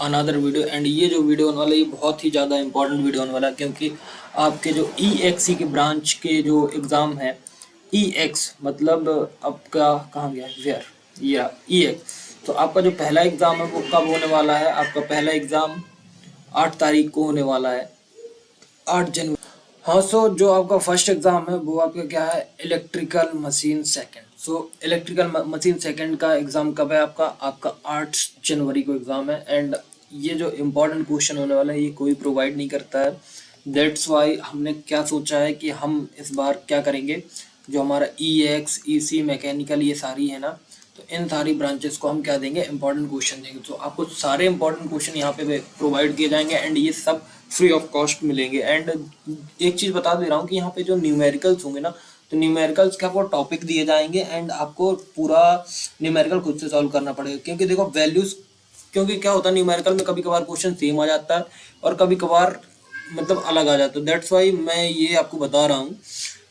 Another video. And ये जो video होने वाला है ये बहुत ही ज़्यादा इंपॉर्टेंट वीडियो होने वाला है, क्योंकि आपके जो EXE के ब्रांच के जो एग्ज़ाम है, EX मतलब आपका कहाँ गया, वेयर, या EX, तो आपका जो पहला एग्ज़ाम है वो कब होने वाला है? आपका पहला एग्ज़ाम 8 तारीख को होने वाला है, 8 जनवरी। हाँ, सो जो आपका फर्स्ट एग्ज़ाम है वो आपका क्या है, electrical machine second. So electrical machine second का एग्ज़ाम कब है आपका? आपका 8 जनवरी को एग्ज़ाम है। एंड ये जो इम्पोर्टेंट क्वेश्चन होने वाला है ये कोई प्रोवाइड नहीं करता है। दैट्स वाई हमने क्या सोचा है कि हम इस बार क्या करेंगे, जो हमारा EX, EC, मैकेनिकल ये सारी है ना, तो इन सारी ब्रांचेस को हम क्या देंगे, इंपॉर्टेंट क्वेश्चन देंगे। तो आपको सारे इंपॉर्टेंट क्वेश्चन यहाँ पे प्रोवाइड किए जाएंगे एंड ये सब फ्री ऑफ कॉस्ट मिलेंगे। एंड एक चीज़ बता दे रहा हूँ कि यहाँ पे जो न्यूमेरिकल्स होंगे ना, तो न्यूमेरिकल्स के आपको टॉपिक दिए जाएंगे एंड आपको पूरा न्यूमेरिकल खुद से सॉल्व करना पड़ेगा। क्योंकि देखो वैल्यूज, क्योंकि क्या होता है न्यूमेरिकल में कभी कभार क्वेश्चन सेम आ जाता है और कभी कभार मतलब अलग आ जाता है। दैट्स वाई मैं ये आपको बता रहा हूँ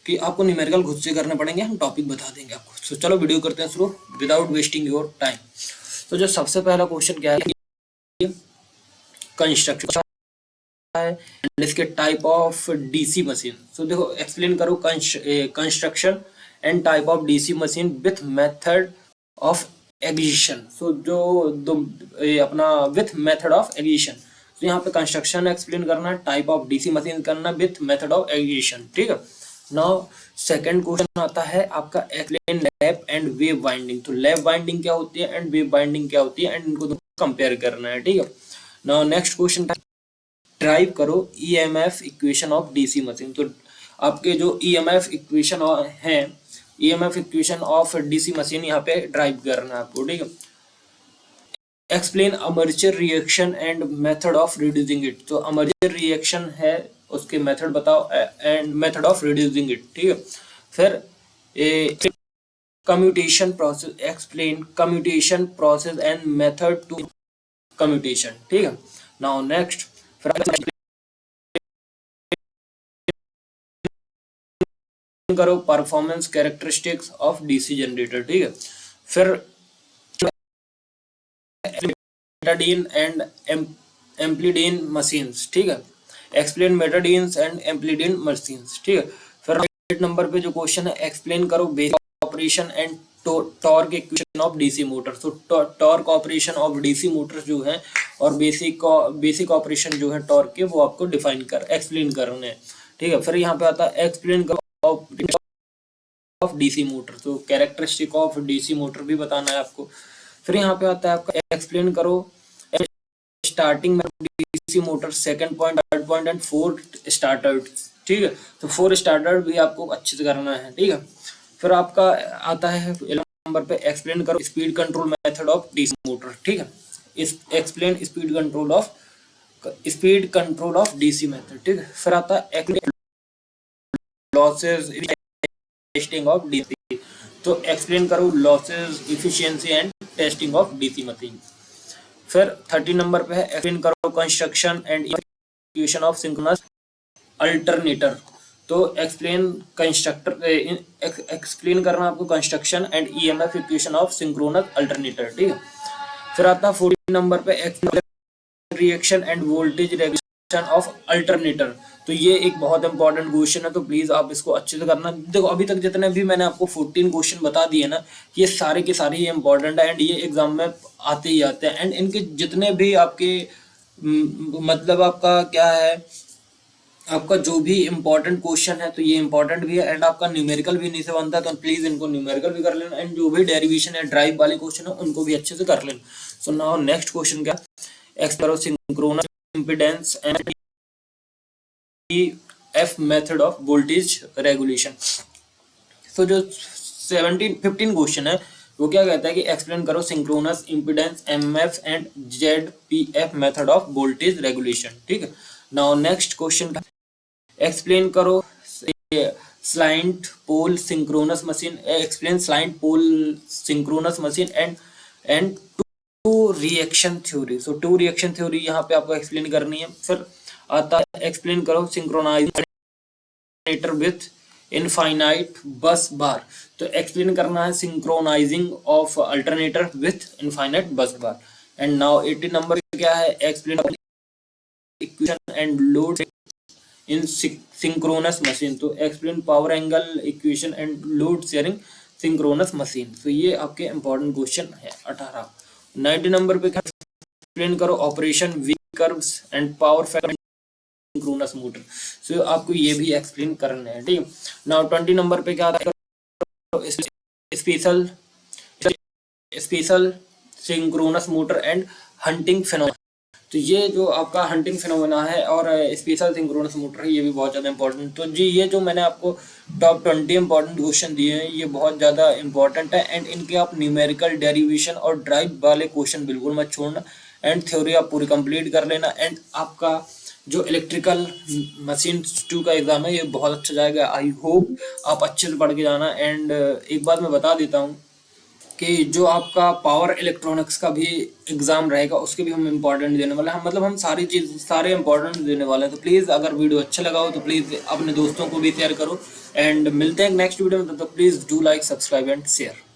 कि आपको न्यूमेरिकल खुद से करने पड़ेंगे, हम टॉपिक बता देंगे आपको। तो चलो वीडियो करते हैं शुरू विदाउट वेस्टिंग योर टाइम। तो जो सबसे पहला क्वेश्चन क्या है, कंस्ट्रक्शन है एंड इसके टाइप ऑफ DC मशीन। तो देखो एक्सप्लेन करो construction and type of DC machine with method of excitation. So जो अपना विथ मेथड ऑफ एग्जीशन, तो यहाँ पे कंस्ट्रक्शन एक्सप्लेन करना है, टाइप ऑफ DC मशीन करना विथ मेथड ऑफ एग्जीशन, ठीक है। नाउ सेकंड क्वेश्चन आता है आपका explain lap and wave binding. तो लैप बाइंडिंग क्या होती है एंड वेव बाइंडिंग क्या होती है एंड इनको कंपेयर करना है, ठीक है। नाउ नेक्स्ट क्वेश्चन, ड्राइव करो EMF equation of DC machine. तो आपके जो EMF इक्वेशन है, EMF equation of DC machine यहाँ पे ड्राइव करना है आपको, ठीक है। Explain armature reaction and method of reducing it. तो आर्मेचर रिएक्शन है उसके मेथड बताओ and method of reducing it, ठीक है। फिर commutation process, explain commutation process and method to commutation, ठीक है। नाउ नेक्स्ट, फिर करो performance characteristics of DC generator, ठीक है। फिर मेटाडीन एंड एम्प्लीडीन मशीन्स, ठीक है। एक्सप्लेन मेटाडीन्स एंड एम्प्लीडीन मशीन्स, ठीक है। फिर 8 नंबर पे जो क्वेश्चन है, एक्सप्लेन करो basic operation and torque equation of DC motor. तो torque operation of DC motor जो है और बेसिक ऑपरेशन जो है टॉर्क के, वो आपको डिफाइन एक्सप्लेन करने हैं, ठीक है। फिर यहाँ पे आता है एक्सप्लेन करो ऑफ DC मोटर। तो कैरेक्टरिस्टिक ऑफ DC मोटर भी बताना है आपको। फिर यहाँ पे आता है आपका एक्सप्लेन करो स्टार्टिंग में DC motor, second point, third point and fourth starter, ठीक है। तो 4 स्टार्टर भी आपको अच्छे से करना है, ठीक है। फिर आपका आता है 11 नंबर पे, एक्सप्लेन करो speed control method of DC motor, ठीक है। Explain speed control of DC method, ठीक है। फिर आता है लॉसेस टेस्टिंग ऑफ DC। तो एक्सप्लेन करो losses, efficiency and testing of DC machine. फिर 30 नंबर पे है, एक्सप्लेन करो construction and equation of synchronous alternator. तो एक्सप्लेन करना आपको construction and EMF equation of synchronous alternator, ठीक है। फिर आता है 40 नंबर पे, explain reaction end voltage regulation of alternator. तो ये एक बहुत इंपॉर्टेंट क्वेश्चन है, तो प्लीज आप इसको अच्छे से करना। देखो अभी तक जितने भी मैंने आपको 14 क्वेश्चन बता दिए ना, ये सारे के सारे ये इंपॉर्टेंट है एंड ये एग्जाम में आते ही आते हैं। एंड इनके जितने भी आपके मतलब आपका क्या है, आपका जो भी इंपॉर्टेंट क्वेश्चन है तो ये इंपॉर्टेंट भी है एंड आपका न्यूमेरिकल भी नहीं से बनता है, तो प्लीज इनको न्यूमेरिकल भी कर लेना एंड जो भी डेरिवेशन है ड्राइव वाले क्वेश्चन है उनको भी अच्छे से कर लेना। सो नाउ नेक्स्ट क्वेश्चन क्या, explore synchronous impedance and F method of voltage regulation. तो जो 15 क्वेश्चन है वो क्या कहता है कि एक्सप्लेन करो synchronous impedance MF and ZPF method of voltage regulation, ठीक है। नाउ नेक्स्ट क्वेश्चन, एक्सप्लेन करो salient pole synchronous machine, explain salient pole synchronous machine and two reaction theory. So two reaction theory यहाँ पे आपको explain करनी है। फिर आता है एक्सप्लेन करो सिंक्रोनाइजर विथ इनफाइनाइट बस बार। तो एक्सप्लेन करना है synchronising of alternator with infinite bus bar. And now 80 number क्या है, explain equation and load in synchronous machine. तो explain power angle equation and load sharing synchronous machine. तो ये आपके important question है 18। 90 नंबर पे एक्सप्लेन करो operation V curves and power factor synchronous motor. So आपको ये भी एक्सप्लेन करना है, ठीक है। नाउ 20 नंबर पे क्या आता है, special special synchronous motor and hunting phenomena. तो ये जो आपका हंटिंग फिनोमेना है और स्पेशल सिंक्रोनस मोटर है, ये भी बहुत ज़्यादा इंपॉर्टेंट। तो जी ये जो मैंने आपको टॉप 20 इंपॉर्टेंट क्वेश्चन दिए हैं, ये बहुत ज़्यादा इंपॉर्टेंट है एंड इनके आप न्यूमेरिकल डेरिवेशन और ड्राइव वाले क्वेश्चन बिल्कुल मत छोड़ना एंड थ्योरी आप पूरी कंप्लीट कर लेना। एंड आपका जो इलेक्ट्रिकल मशीन 2 का एग्ज़ाम है, ये बहुत अच्छा जाएगा। आई होप आप अच्छे से पढ़ के जाना। एंड एक बात मैं बता देता हूँ कि जो आपका पावर इलेक्ट्रॉनिक्स का भी एग्जाम रहेगा, उसके भी हम इंपॉर्टेंट देने वाले हैं। मतलब हम सारे इंपॉर्टेंट देने वाले हैं। तो प्लीज़ अगर वीडियो अच्छा लगा हो तो प्लीज़ अपने दोस्तों को भी शेयर करो एंड मिलते हैं नेक्स्ट वीडियो में। तो please do like, subscribe and share.